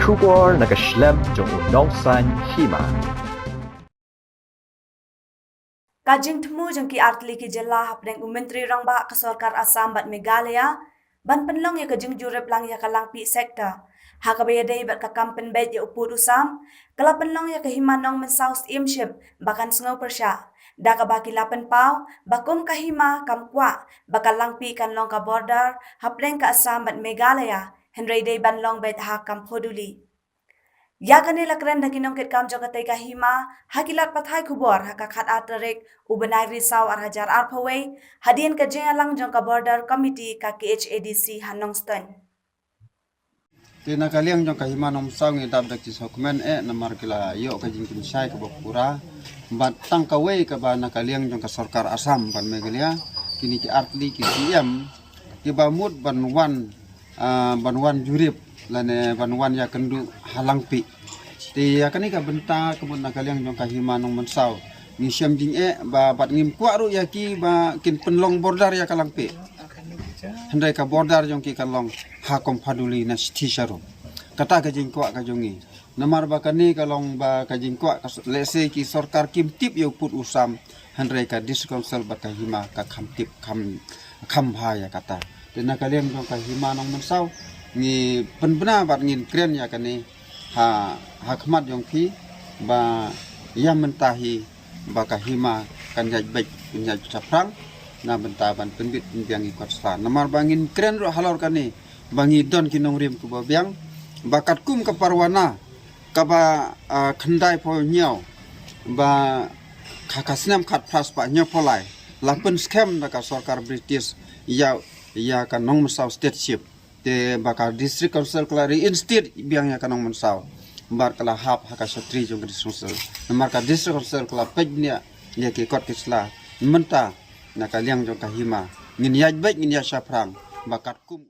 Kubor nakaslem jong unongsan hima. Kajing temu jengki artli ki jela hapdeng Menteri Rangba ke Sorkar Assam bat Meghalaya ban penlong ya kajing jurep lang ya kalang pi sektor ha kabaya dei bat ka kampen bet ya upur usam kala penlong ya ke himanong men South Imship bakan sengau persya da ka baki lapen pau bakum ka hima kam kwa bakal lang pi kan long ka border hapdeng ka Assam bat Meghalaya henry dei ban long bet ha kam poduli ya kanila kren da kinongkit kam jogatay kahima hakilat pathay kubor hakakat atarik ubanay risaw arhajar arpaway hadian ka lang jong ka border committee ka KHADC Hanongstone. Tina kaliang jong kahima nom saw ngi dab dak tis dokumen namar kila yo ka jingkin sai ka bapura batang ka we ka ba na kaliang jong ka Sorkar Assam ban Meghalaya kini ki artli ki siam ki bamut banwan jurip lane banwan ya kendu halangpi ti yakani ka benta kebun na kaliang jong kahima nong mensaw ni siam jing ba bat ngim kwa ru yaki ba kin penlong border ya kalangpi handai ka border jong ki kalong hakom paduli na stisharu kata ka jing kwa ka jongi namar ba kani kalong ba ka jing kwa lese ki Sorkar kim tip yo put usam handai ka diskonsel ba kahima ka kham tip kham ya kata tena kaliang jong kahima nong mensaw ni penbena bat ngin kren ya kani ha khmat yong phi ba ya mentahi ba kahima kan jaj baik punya caprang na benta ban penbit biang ikut sla namar bangin kren ro halor kani bangi don kinong rim ku biang bakat kum ke parwana ka ba khandai po nyau ba khakasnam khat phas pa nyopolai lapen scam da ka Sorkar British ya kan nong mesau stateship te bakal district council klari instead biang ya kanong mensaw bar kala hap haka satri jong district council namar ka district council kala pejnya ya ke kot kisla menta na kaliang jong kahima ngin yaj baik ngin ya syafrang bakat kum